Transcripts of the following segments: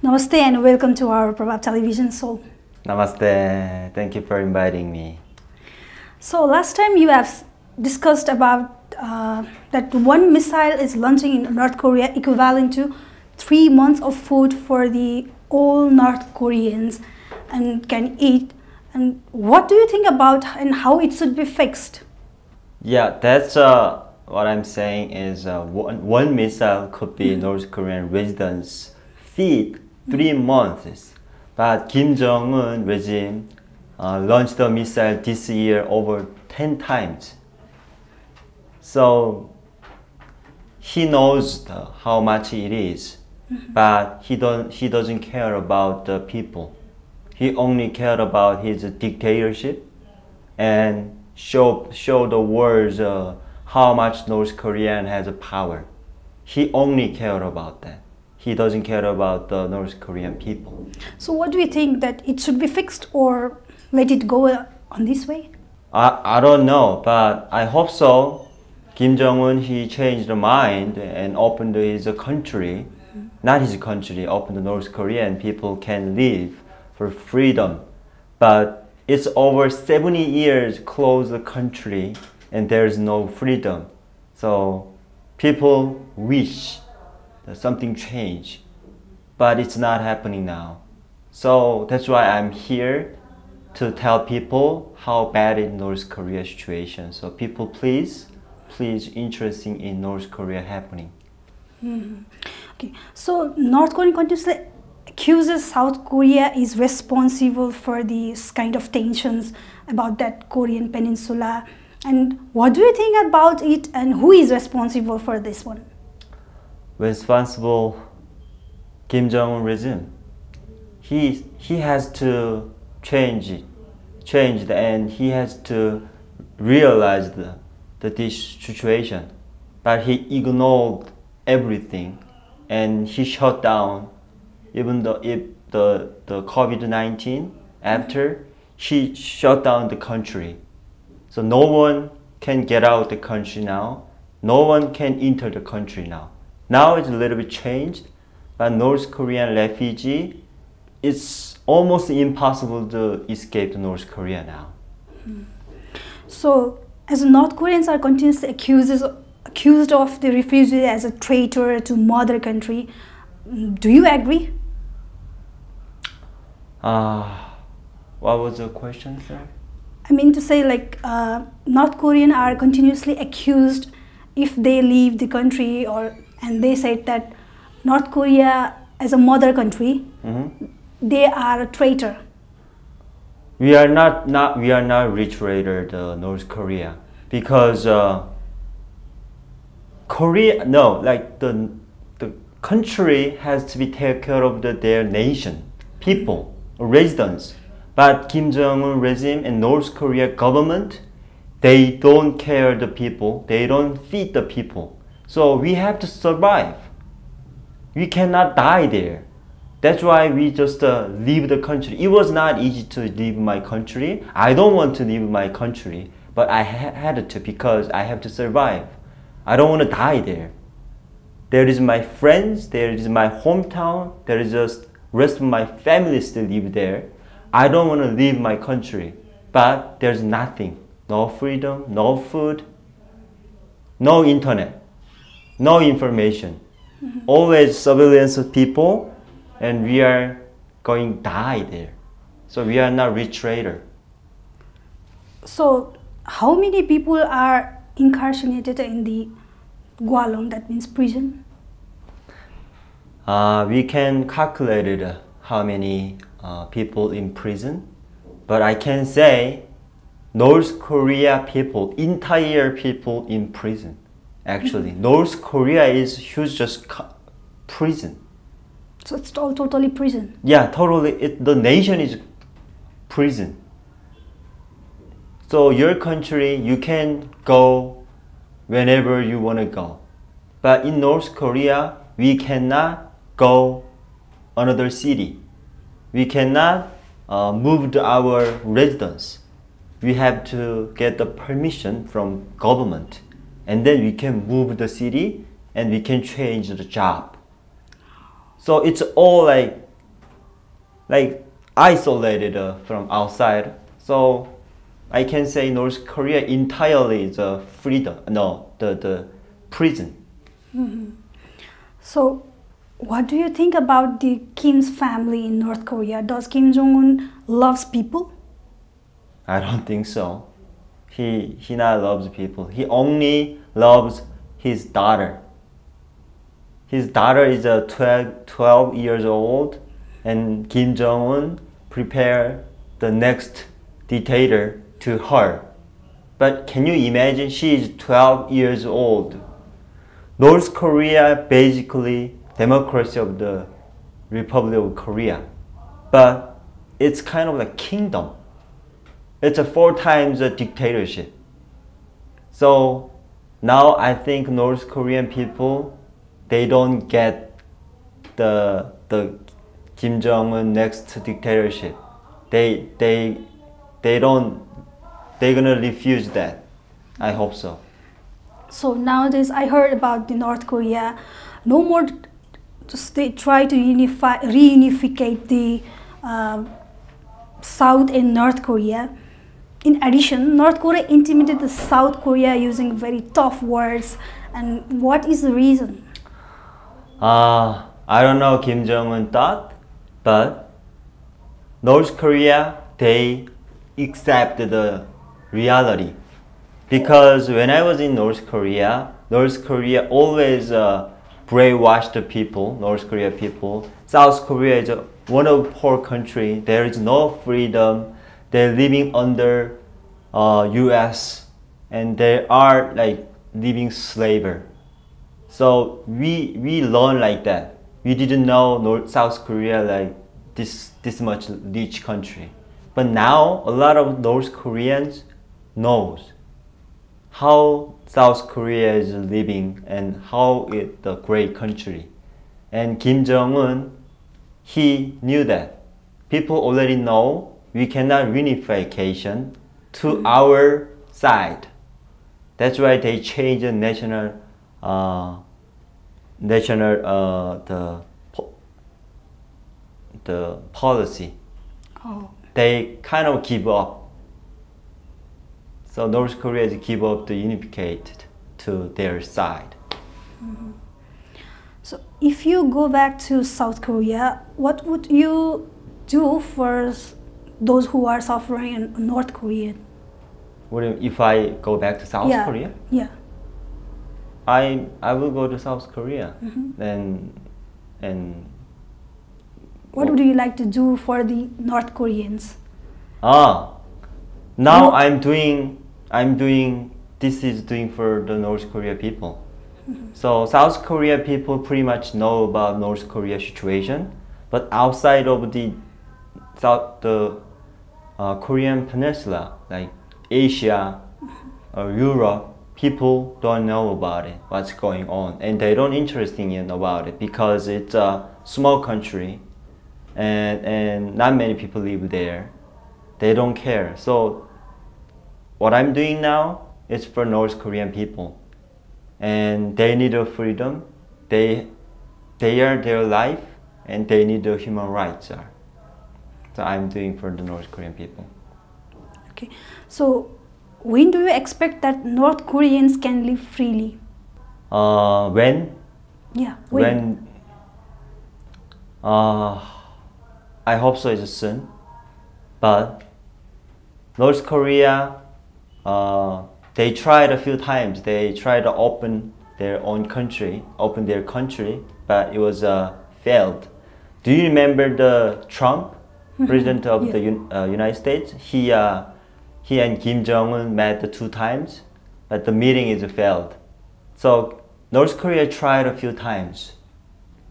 Namaste and welcome to our Prabhab television show. Namaste, thank you for inviting me. So last time you have discussed about that one missile is launching in North Korea equivalent to 3 months of food for the all North Koreans and can eat. And what do you think about and how it should be fixed? Yeah, that's what I'm saying is one missile could be North Korean residents feed 3 months. But Kim Jong-un regime launched a missile this year over 10 times. So he knows how much it is, but he doesn't care about the people. He only cared about his dictatorship and show the world how much North Korea has a power. He only cared about that. He doesn't care about the North Korean people. So what do you think, that it should be fixed or let it go on this way? I don't know, but I hope so. Kim Jong-un, he changed the mind and opened his country, not his country, opened the North Korea and people can live for freedom. But it's over 70 years closed country and there's no freedom. So people wish that something change, but it's not happening now. So that's why I'm here to tell people how bad is North Korea situation. So people please interested in North Korea happening. Okay, so North Korean continuously accuses South Korea is responsible for these kind of tensions about that Korean peninsula. And what do you think about it and who is responsible for this one? Responsible Kim Jong-un regime. He has to change and he has to realize this situation. But he ignored everything and he shut down even though if the COVID-19 after he shut down the country. So no one can get out the country now. No one can enter the country now. Now it's a little bit changed, but North Korean refugee, it's almost impossible to escape to North Korea now. So, as North Koreans are continuously accused of the refugee as a traitor to mother country, do you agree? What was the question, sir? I mean to say, like, North Korean are continuously accused if they leave the country, and they said that North Korea as a mother country, they are a traitor. We are not traitor to North Korea because Korea the country has to be take care of their nation, people, residents. But Kim Jong-un regime and North Korea government, they don't care the people, they don't feed the people. So we have to survive. We cannot die there. That's why we just leave the country. It was not easy to leave my country. I don't want to leave my country, but I had to because I have to survive. I don't want to die there. There is my friends, there is my hometown, there is just rest of my family still live there. I don't want to leave my country, but there's nothing. No freedom, no food, no internet, no information. Always surveillance of people, and we are going to die there. So we are not rich traitor. So how many people are incarcerated in the Gwalong, that means prison? We can calculate it, how many people in prison, but I can say North Korea people, entire people in prison. Actually, North Korea is huge, just prison. So it's all totally prison. Yeah, totally. The nation is prison. So your country, you can go whenever you want to go. But in North Korea, we cannot go another city. We cannot move to our residence. We have to get the permission from government. And then we can move the city and we can change the job. So it's all like like isolated from outside. So I can say North Korea entirely is a freedom. No, the prison. So, what do you think about the Kim's family in North Korea? Does Kim Jong-un loves people? I don't think so. He not loves people. He only loves his daughter. His daughter is 12 years old, and Kim Jong-un prepare the next dictator to her. But can you imagine, she is 12 years old. North Korea basically democracy of the Republic of Korea, but it's kind of like kingdom. It's a 4 times a dictatorship. So now I think North Korean people, they don't get the Kim Jong-un next dictatorship. They're gonna refuse that. I hope so. So nowadays I heard about the North Korea, no more just they try to reunificate the South and North Korea. In addition, North Korea intimidated the South Korea using very tough words. And what is the reason? I don't know Kim Jong-un thought, but North Korea, they accept the reality. Because when I was in North Korea always brainwashed the people, North Korea people. South Korea is one of the poor country. There is no freedom. They're living under US, and they are like living slavery. So we learn like that. We didn't know South Korea like this much rich country. But now a lot of North Koreans knows how South Korea is living and how it's a great country. And Kim Jong-un, he knew that. People already know we cannot reunification to our side. That's why they changed the the policy. Oh. They kind of give up. So North Korea give up the unificated to their side. So if you go back to South Korea, what would you do for those who are suffering in North Korea? If I go back to South Korea? Yeah. I will go to South Korea. And what would you like to do for the North Koreans? Now I'm doing for the North Korea people. So South Korea people pretty much know about North Korea situation, but outside of the Korean peninsula, like Asia or Europe, people don't know about it, what's going on, and they don't interested in about it because it's a small country, and not many people live there. They don't care. So what I'm doing now is for North Korean people, and they need a freedom. They are their life, and they need the human rights. So I'm doing for the North Korean people. Okay. So when do you expect that North Koreans can live freely? When? Yeah. When? I hope so. It's soon. But North Korea, they tried a few times. They tried to open their country, but it was failed. Do you remember the Trump, president of the United States? He and Kim Jong-un met 2 times, but the meeting is failed. So North Korea tried a few times,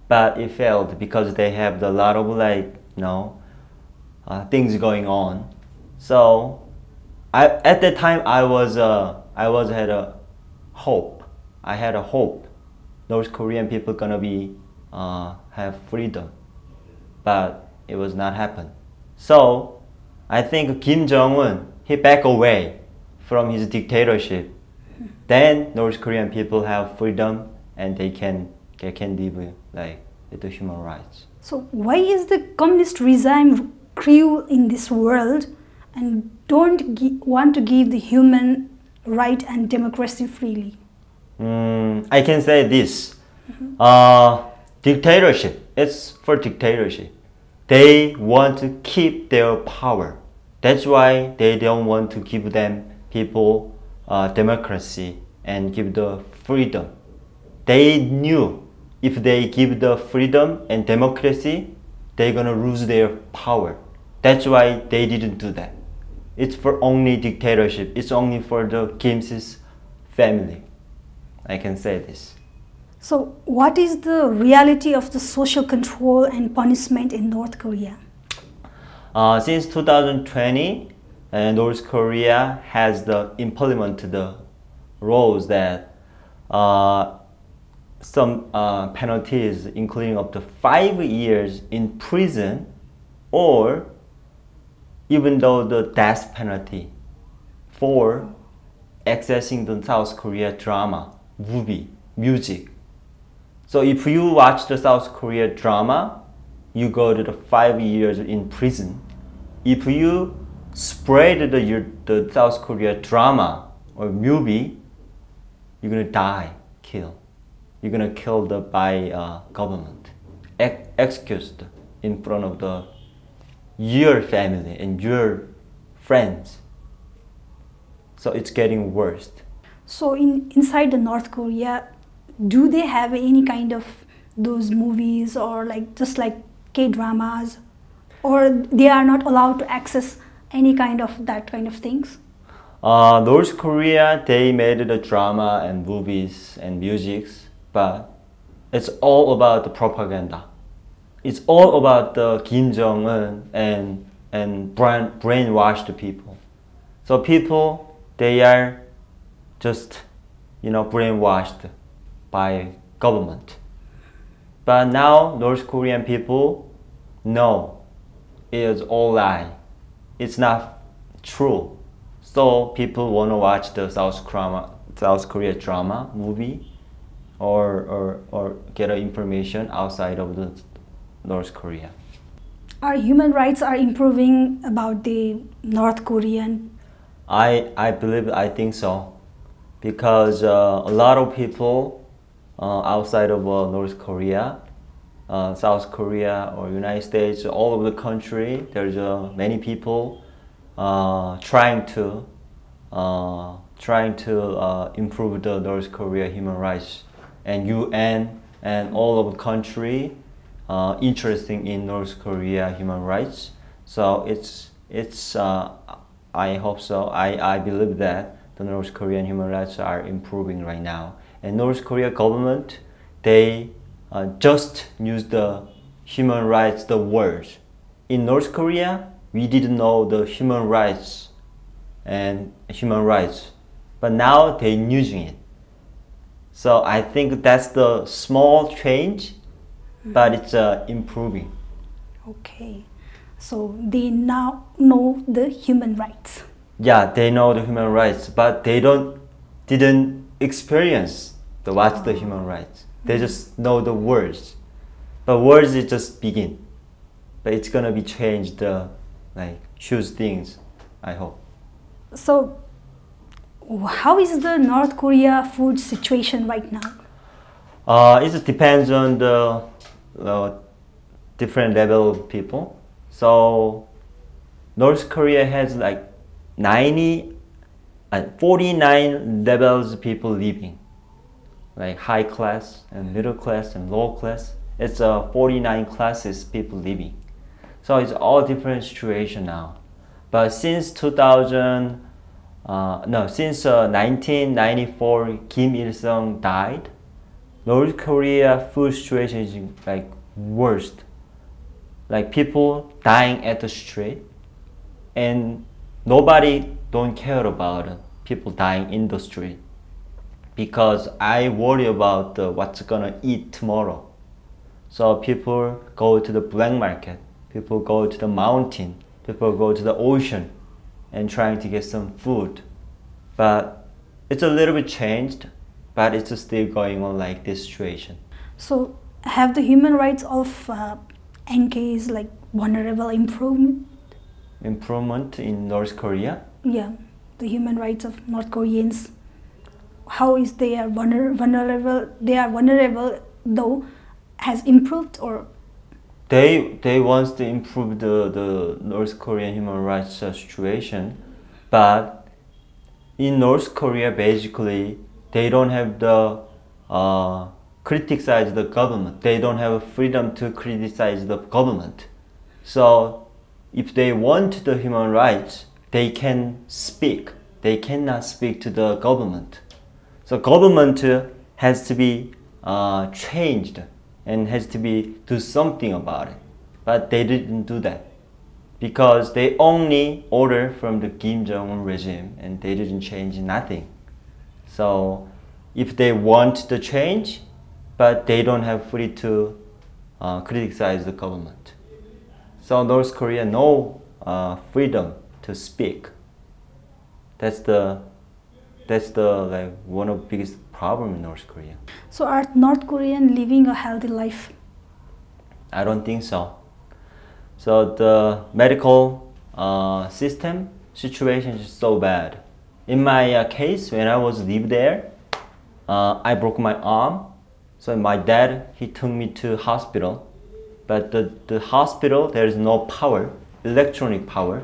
but it failed because they have a lot of things going on. So at that time I had a hope. I had a hope North Korean people gonna be have freedom, but it was not happen. So I think Kim Jong-un, he back away from his dictatorship. Then North Korean people have freedom and they can live like with the human rights. So why is the communist regime cruel in this world and don't want to give the human right and democracy freely? I can say this. Dictatorship, it's for dictatorship. They want to keep their power. That's why they don't want to give them people democracy and give the freedom. They knew if they give the freedom and democracy, they're gonna lose their power. That's why they didn't do that. It's for only dictatorship. It's only for the Kim's family. I can say this. So what is the reality of the social control and punishment in North Korea? Since 2020, North Korea has implemented the rules that some penalties, including up to 5 years in prison, or even though the death penalty for accessing the South Korea drama, movie, music. So if you watch the South Korea drama, you go to the 5 years in prison. If you spread the South Korea drama or movie, you're gonna die, kill. You're gonna killed by government, executed in front of your family and your friends. So it's getting worse. So inside the North Korea, do they have any kind of those movies or just like K-dramas, or they are not allowed to access any kind of that kind of things? North Korea, they made the drama and movies and musics, but it's all about the propaganda. It's all about the Kim Jong-un and brainwashed people. So people, they are just, brainwashed by government. But now North Korean people know it is all lie. It's not true. So people want to watch the South Korea drama, movie, or get information outside of the North Korea. Our human rights are improving about the North Korean? I think so, because a lot of people outside of North Korea, South Korea or United States, all over the country, there's many people trying to improve the North Korea human rights, and UN and all over the country interested in North Korea human rights. So it's I hope so. I believe that the North Korean human rights are improving right now. And North Korea government, they just use the human rights, the words. In North Korea, we didn't know the human rights, but now they're using it. So I think that's the small change, but it's improving. Okay, so they now know the human rights. Yeah, they know the human rights, but they didn't experience what's the human rights. They just know the words, but words is just begin. But it's gonna be changed, choose things, I hope. So, how is the North Korea food situation right now? It depends on the different level of people. So, North Korea has 49 levels of people living, like high class and middle class and low class. It's 49 classes people living. So it's all different situation now. But since 1994, Kim Il-sung died, North Korea food situation is worst. People dying at the street, and nobody don't care about people dying in the street, because I worry about what's gonna eat tomorrow. So people go to the black market, people go to the mountain, people go to the ocean and trying to get some food. But it's a little bit changed, but it's still going on like this situation. So have the human rights of NKs like vulnerable improvement in North Korea? Yeah, the human rights of North Koreans. How is they are vulnerable? They are vulnerable though has improved or? They want to improve the North Korean human rights situation, but in North Korea basically they don't have the criticize the government. They don't have freedom to criticize the government. So if they want the human rights, they can speak. They cannot speak to the government. So government has to be changed and has to be do something about it. But they didn't do that because they only order from the Kim Jong-un regime and they didn't change nothing. So if they want the change, but they don't have free to criticize the government. So North Korea no freedom to speak. That's the like one of the biggest problem in North Korea. So are North Koreans living a healthy life? I don't think so. So the medical system situation is so bad. In my case, when I was live there, I broke my arm. So my dad, he took me to hospital. But the hospital, there is no power, electronic power.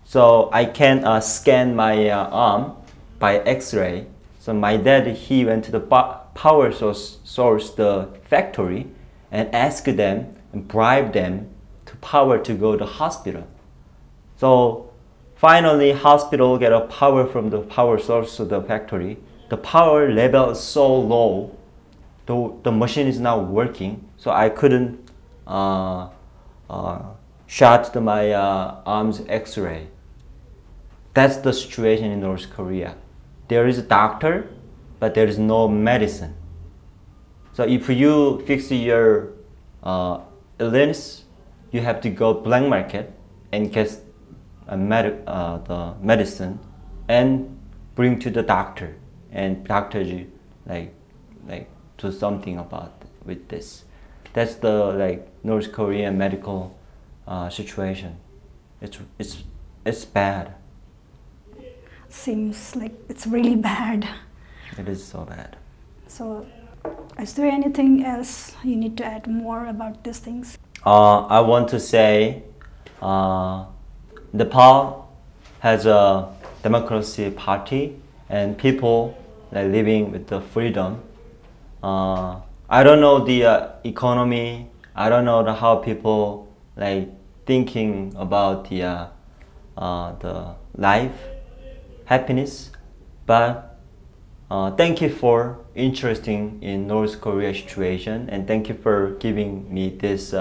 So I can scan my arm by X-ray. So my dad, he went to the power source, the factory, and asked them and bribed them to power to go to hospital. So finally, hospital get a power from the power source of the factory. The power level is so low, the machine is not working. So I couldn't shot my arm's X-ray. That's the situation in North Korea. There is a doctor, but there is no medicine. So if you fix your illness, you have to go black market and get the medicine and bring to the doctor, and doctor like do something about with this. That's the like North Korean medical situation. It's bad. Seems like it's really bad. It is so bad. So, is there anything else you need to add more about these things? I want to say Nepal has a democracy party and people like living with the freedom. I don't know the economy. I don't know how people like thinking about the life, happiness. But thank you for interesting in North Korea situation, and thank you for giving me this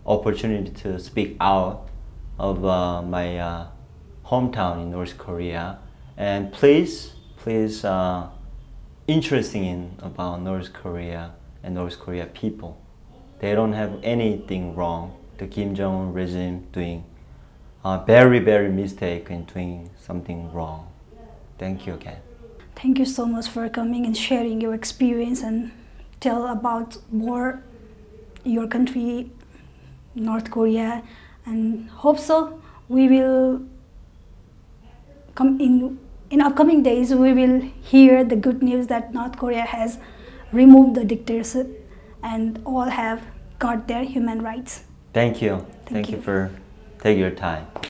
opportunity to speak out of my hometown in North Korea. And please interesting in about North Korea and North Korea people. They don't have anything wrong. The Kim Jong-un regime doing very mistake in doing something wrong. Thank you again. Thank you so much for coming and sharing your experience and tell about more your country, North Korea, and hope so we will come in upcoming days we will hear the good news that North Korea has removed the dictatorship and all have got their human rights. Thank you. Thank you for taking your time.